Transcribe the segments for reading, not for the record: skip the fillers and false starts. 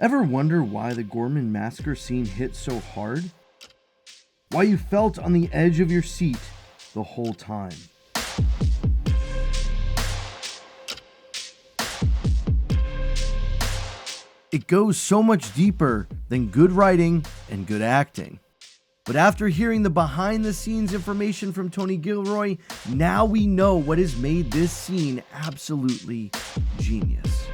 Ever wonder why the Ghorman Massacre scene hit so hard? Why you felt on the edge of your seat the whole time? It goes so much deeper than good writing and good acting. But after hearing the behind the scenes information from Tony Gilroy, now we know what has made this scene absolutely genius.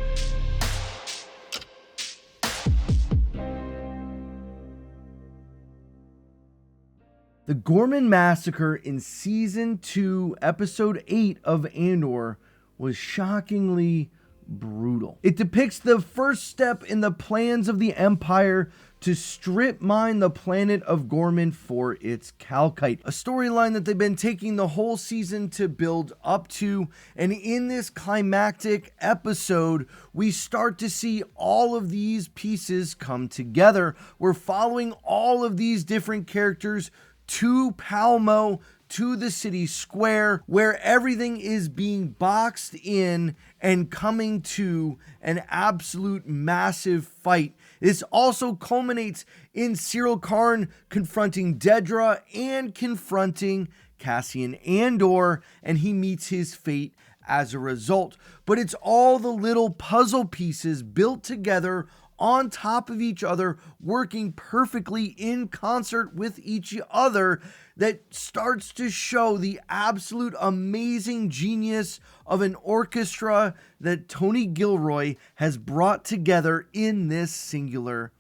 The Ghorman Massacre in Season 2, Episode 8 of Andor was shockingly brutal. It depicts the first step in the plans of the Empire to strip mine the planet of Ghorman for its calcite. A storyline that they've been taking the whole season to build up to, and in this climactic episode, we start to see all of these pieces come together. We're following all of these different characters to Palmo, to the city square, where everything is being boxed in and coming to an absolute massive fight. This also culminates in Cyril Karn confronting Dedra and confronting Cassian Andor, and he meets his fate as a result. But it's all the little puzzle pieces built together on top of each other, working perfectly in concert with each other, that starts to show the absolute amazing genius of an orchestra that Tony Gilroy has brought together in this singular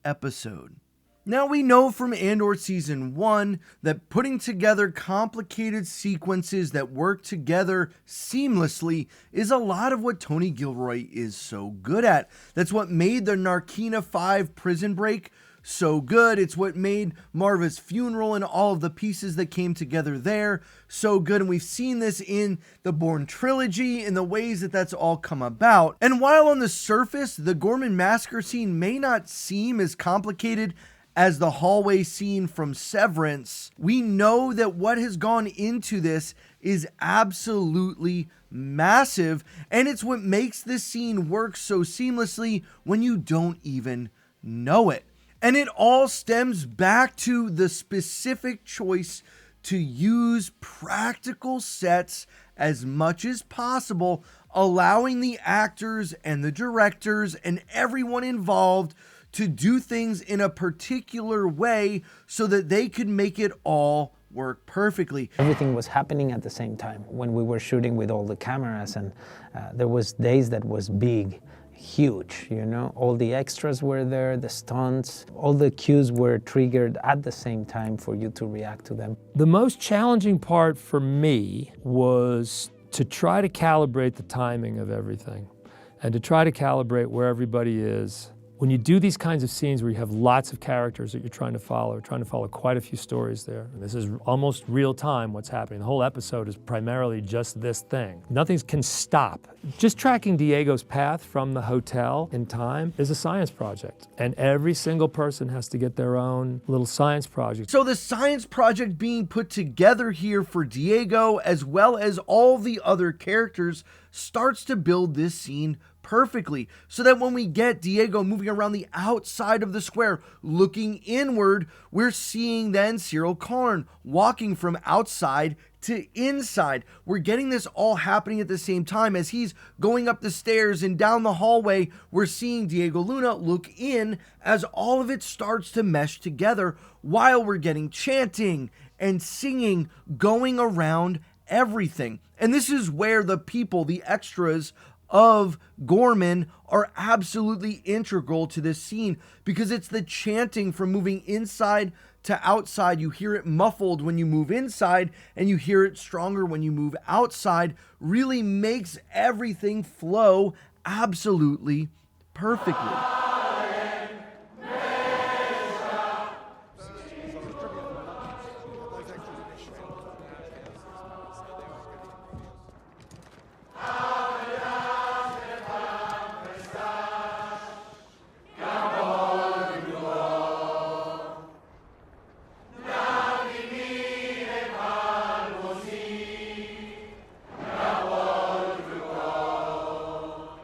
episode. Now, we know from Andor Season 1 that putting together complicated sequences that work together seamlessly is a lot of what Tony Gilroy is so good at. That's what made the Narkina 5 prison break so good. It's what made Marva's funeral and all of the pieces that came together there so good. And we've seen this in the Bourne trilogy in the ways that that's all come about. And while on the surface, the Ghorman Massacre scene may not seem as complicated as the hallway scene from Severance, we know that what has gone into this is absolutely massive, and it's what makes this scene work so seamlessly when you don't even know it. And it all stems back to the specific choice to use practical sets as much as possible, allowing the actors and the directors and everyone involved to do things in a particular way so that they could make it all work perfectly. Everything was happening at the same time when we were shooting with all the cameras, and there was days that was big, huge, you know. All the extras were there, the stunts, all the cues were triggered at the same time for you to react to them. The most challenging part for me was to try to calibrate the timing of everything and to try to calibrate where everybody is. When you do these kinds of scenes where you have lots of characters that you're trying to follow quite a few stories there. And this is almost real time what's happening. The whole episode is primarily just this thing. Nothing can stop. Just tracking Diego's path from the hotel in time is a science project. And every single person has to get their own little science project. So the science project being put together here for Diego, as well as all the other characters, starts to build this scene perfectly, so that when we get Diego moving around the outside of the square, looking inward, we're seeing then Cyril Karn walking from outside to inside. We're getting this all happening at the same time. As he's going up the stairs and down the hallway, we're seeing Diego Luna look in as all of it starts to mesh together, while we're getting chanting and singing going around everything. And this is where the people, the extras of Ghorman, are absolutely integral to this scene, because it's the chanting from moving inside to outside. You hear it muffled when you move inside, and you hear it stronger when you move outside. Really makes everything flow absolutely perfectly.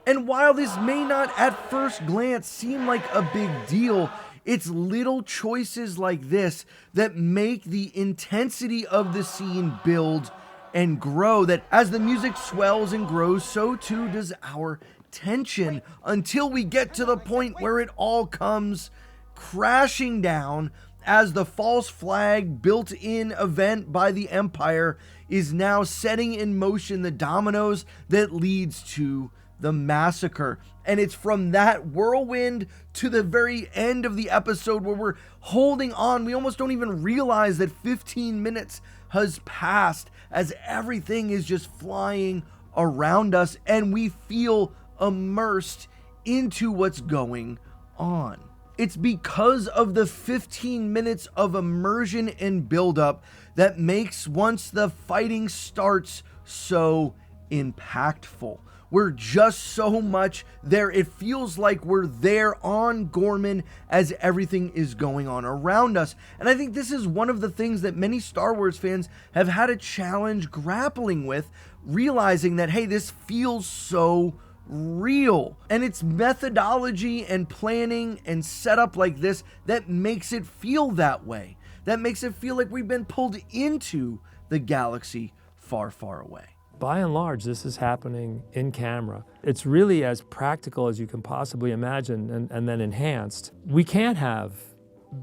And while this may not at first glance seem like a big deal, it's little choices like this that make the intensity of the scene build and grow, that as the music swells and grows, so too does our tension, until we get to the point where it all comes crashing down as the false flag built-in event by the Empire is now setting in motion the dominoes that leads to the massacre. And it's from that whirlwind to the very end of the episode where we're holding on. We almost don't even realize that 15 minutes has passed as everything is just flying around us and we feel immersed into what's going on. It's because of the 15 minutes of immersion and buildup that makes once the fighting starts so impactful. We're just so much there. It feels like we're there on Ghorman as everything is going on around us. And I think this is one of the things that many Star Wars fans have had a challenge grappling with, realizing that, hey, this feels so real. And it's methodology and planning and setup like this that makes it feel that way. That makes it feel like we've been pulled into the galaxy far, far away. By and large, this is happening in camera. It's really as practical as you can possibly imagine and then enhanced. We can't have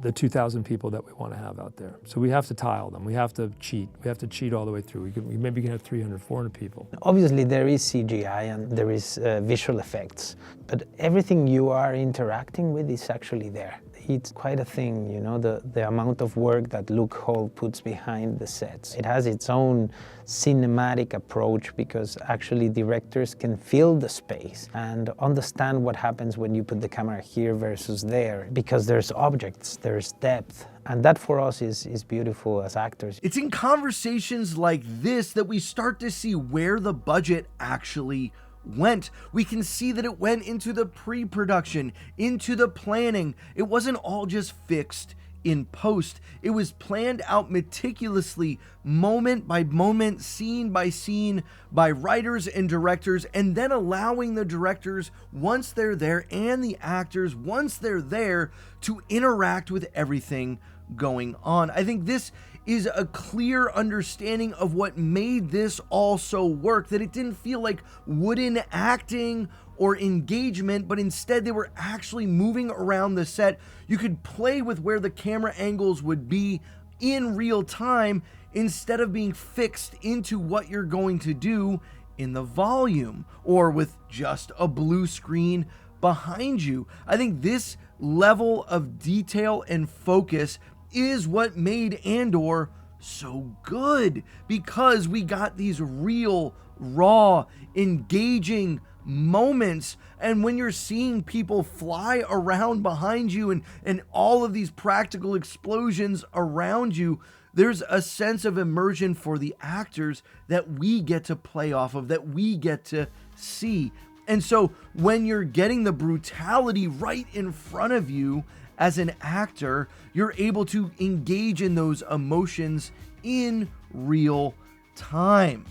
the 2,000 people that we want to have out there. So we have to tile them. We have to cheat. We have to cheat all the way through. We maybe can have 300, 400 people. Obviously, there is CGI and there is visual effects, but everything you are interacting with is actually there. It's quite a thing, you know, the amount of work that Luke Hall puts behind the sets. It has its own cinematic approach because actually directors can feel the space and understand what happens when you put the camera here versus there, because there's objects, there's depth, and that for us is beautiful as actors. It's in conversations like this that we start to see where the budget actually went. We can see that it went into the pre-production, into the planning. It wasn't all just fixed in post. It was planned out meticulously, moment by moment, scene by scene, by writers and directors, and then allowing the directors, once they're there, and the actors, once they're there, to interact with everything going on. I think this is a clear understanding of what made this also work, that it didn't feel like wooden acting or engagement, but instead they were actually moving around the set. You could play with where the camera angles would be in real time instead of being fixed into what you're going to do in the volume or with just a blue screen behind you. I think this level of detail and focus is what made Andor so good, because we got these real, raw, engaging moments. And when you're seeing people fly around behind you and all of these practical explosions around you, there's a sense of immersion for the actors that we get to play off of, that we get to see. And so when you're getting the brutality right in front of you, as an actor, you're able to engage in those emotions in real time.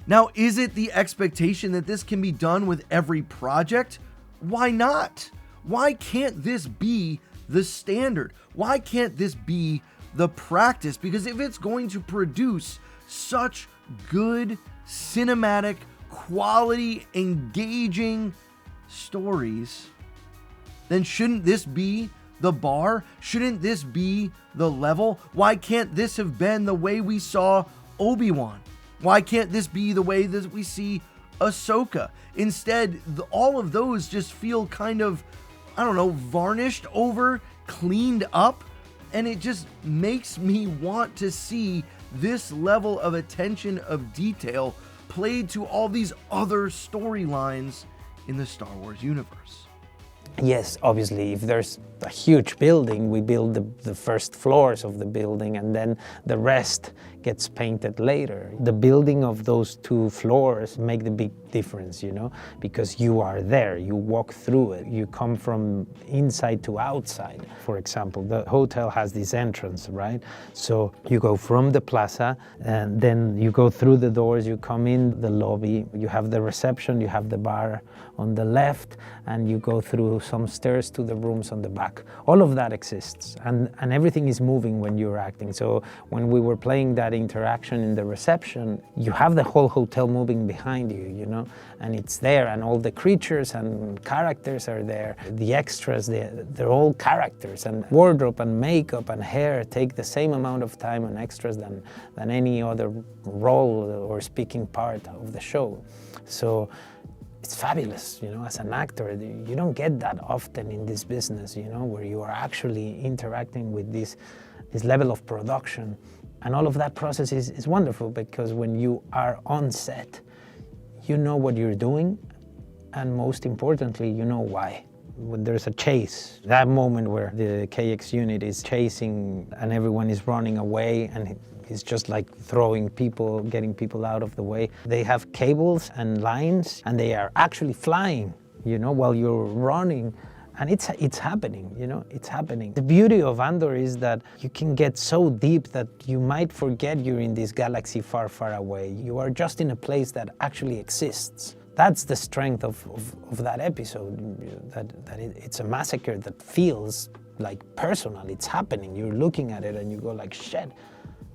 Now, is it the expectation that this can be done with every project? Why not? Why can't this be the standard? Why can't this be the practice? Because if it's going to produce such good cinematic, quality, engaging stories, then shouldn't this be the bar? Shouldn't this be the level? Why can't this have been the way we saw Obi-Wan? Why can't this be the way that we see Ahsoka? Instead, all of those just feel kind of, I don't know, varnished over, cleaned up, and it just makes me want to see this level of attention of detail played to all these other storylines in the Star Wars universe. Yes, obviously, if there's a huge building. We build the first floors of the building, and then the rest gets painted later. The building of those 2 floors make the big difference, you know, because you are there, you walk through it, you come from inside to outside. For example, the hotel has this entrance, right? So you go from the plaza, and then you go through the doors, you come in the lobby, you have the reception, you have the bar on the left, and you go through some stairs to the rooms on the back. All of that exists, and everything is moving when you're acting. So when we were playing that interaction in the reception, you have the whole hotel moving behind you, you know, and it's there, and all the creatures and characters are there. The extras, they're all characters, and wardrobe and makeup and hair take the same amount of time on extras than any other role or speaking part of the show. So it's fabulous, you know, as an actor. You don't get that often in this business, you know, where you are actually interacting with this level of production. And all of that process is wonderful, because when you are on set, you know what you're doing, and most importantly, you know why. When there's a chase, that moment where the KX unit is chasing and everyone is running away, and it's just like throwing people, getting people out of the way. They have cables and lines, and they are actually flying, you know, while you're running. And it's happening, you know, it's happening. The beauty of Andor is that you can get so deep that you might forget you're in this galaxy far, far away. You are just in a place that actually exists. That's the strength of that episode, that it's a massacre that feels like personal, it's happening. You're looking at it and you go like, shit,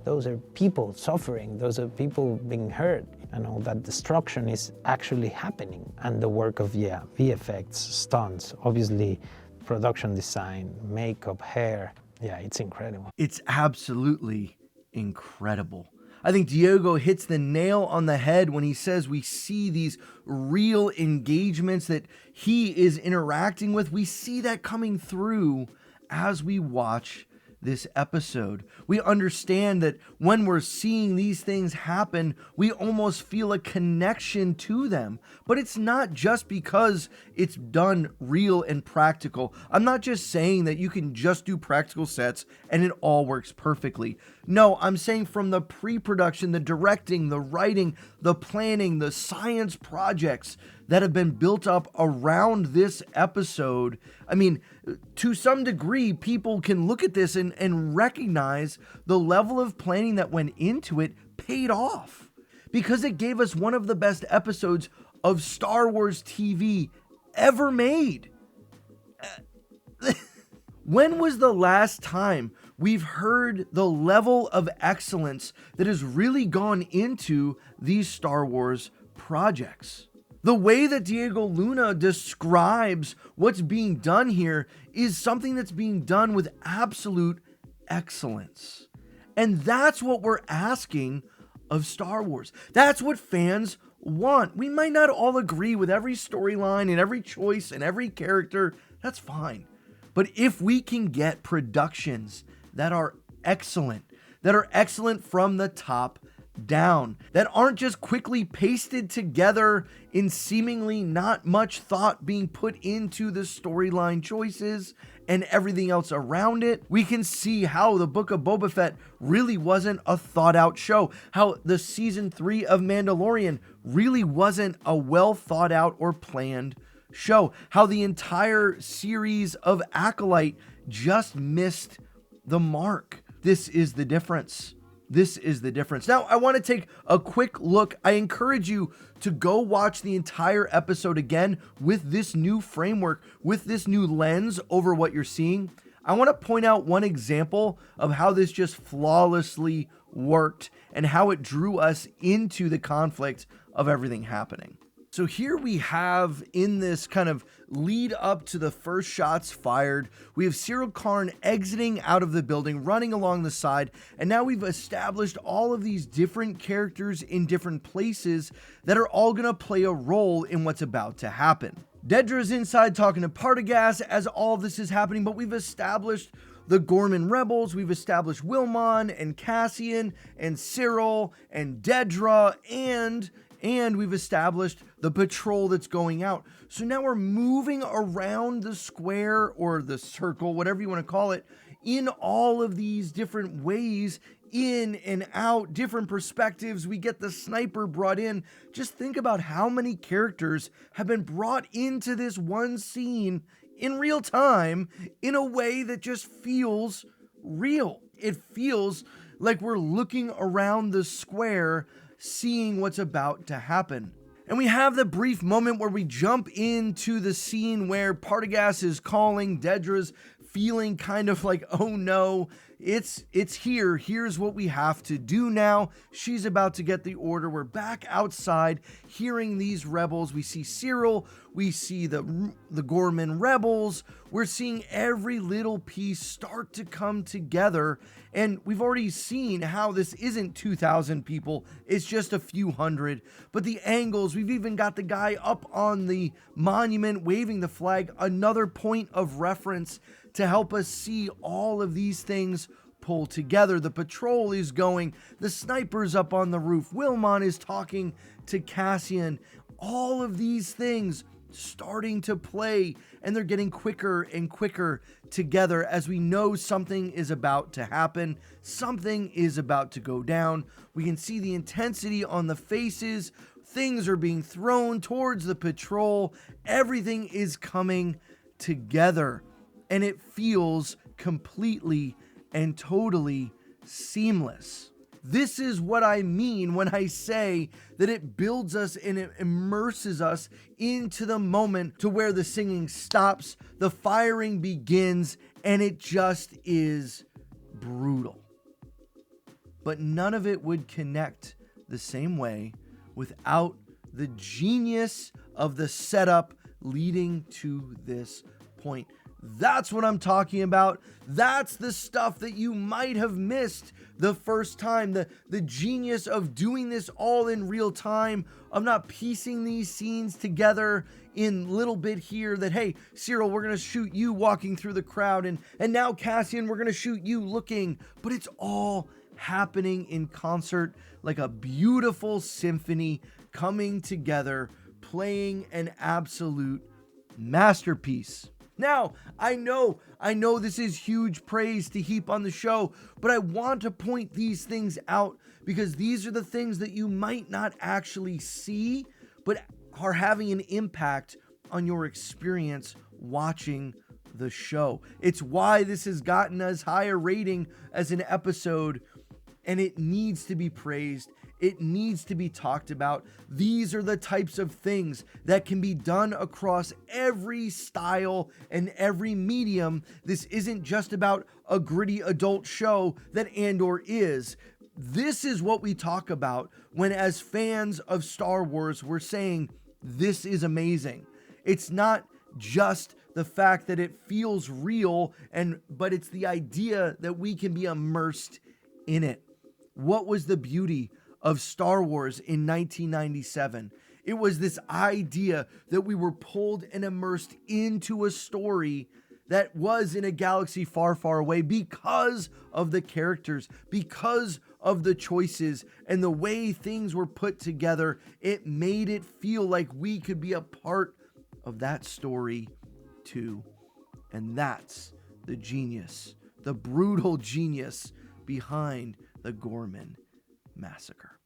those are people suffering, those are people being hurt, and all that destruction is actually happening. And the work of, VFX, stunts, obviously production design, makeup, hair, it's incredible. It's absolutely incredible. I think Diego hits the nail on the head when he says we see these real engagements that he is interacting with. We see that coming through as we watch this episode. We understand that when we're seeing these things happen, we almost feel a connection to them. But it's not just because it's done real and practical. I'm not just saying that you can just do practical sets and it all works perfectly. No, I'm saying from the pre-production, the directing, the writing, the planning, the science projects that have been built up around this episode. I mean, to some degree, people can look at this and recognize the level of planning that went into it paid off, because it gave us one of the best episodes of Star Wars TV ever made. When was the last time we've heard the level of excellence that has really gone into these Star Wars projects? The way that Diego Luna describes what's being done here is something that's being done with absolute excellence. And that's what we're asking of Star Wars. That's what fans want. We might not all agree with every storyline and every choice and every character. That's fine. But if we can get productions that are excellent from the top down, that aren't just quickly pasted together in seemingly not much thought being put into the storyline choices and everything else around it, we can see how the Book of Boba Fett really wasn't a thought out show, how the season 3 of Mandalorian really wasn't a well thought out or planned show, how the entire series of Acolyte just missed the mark. This is the difference. This is the difference. Now, I want to take a quick look. I encourage you to go watch the entire episode again with this new framework, with this new lens over what you're seeing. I want to point out one example of how this just flawlessly worked and how it drew us into the conflict of everything happening. So here we have, in this kind of lead up to the first shots fired, we have Cyril Karn exiting out of the building, running along the side, and now we've established all of these different characters in different places that are all going to play a role in what's about to happen. Dedra's inside talking to Partagaz as all of this is happening, but we've established the Ghorman rebels, we've established Wilmon and Cassian and Cyril and Dedra and and we've established the patrol that's going out. So now we're moving around the square or the circle, whatever you want to call it, in all of these different ways, in and out, different perspectives. We get the sniper brought in. Just think about how many characters have been brought into this one scene in real time in a way that just feels real. It feels like we're looking around the square, seeing what's about to happen. And we have the brief moment where we jump into the scene where Partagaz is calling. Dedra's feeling kind of like, oh no, it's here. Here's what we have to do now. She's about to get the order. We're back outside hearing these rebels. We see Cyril. We see the Ghorman rebels. We're seeing every little piece start to come together. And we've already seen how this isn't 2,000 people. It's just a few hundred. But the angles, we've even got the guy up on the monument waving the flag. Another point of reference to help us see all of these things pull together. The patrol is going, the sniper's up on the roof, Wilmon is talking to Cassian. All of these things starting to play, and they're getting quicker and quicker together as we know something is about to happen. Something is about to go down. We can see the intensity on the faces. Things are being thrown towards the patrol. Everything is coming together. And it feels completely and totally seamless. This is what I mean when I say that it builds us and it immerses us into the moment to where the singing stops, the firing begins, and it just is brutal. But none of it would connect the same way without the genius of the setup leading to this point. That's what I'm talking about. That's the stuff that you might have missed the first time. The genius of doing this all in real time, of not piecing these scenes together in little bit here that, hey, Cyril, we're going to shoot you walking through the crowd. And now, Cassian, we're going to shoot you looking. But it's all happening in concert like a beautiful symphony coming together, playing an absolute masterpiece. Now, I know this is huge praise to heap on the show, but I want to point these things out because these are the things that you might not actually see, but are having an impact on your experience watching the show. It's why this has gotten as high a rating as an episode, and it needs to be praised. It needs to be talked about. These are the types of things that can be done across every style and every medium. This isn't just about a gritty adult show that Andor is. This is what we talk about when, as fans of Star Wars, we're saying this is amazing. It's not just the fact that it feels real, but it's the idea that we can be immersed in it. What was the beauty of Star Wars in 1997? It was this idea that we were pulled and immersed into a story that was in a galaxy far, far away because of the characters, because of the choices and the way things were put together. It made it feel like we could be a part of that story too. And that's the genius, the brutal genius behind the Ghorman Massacre.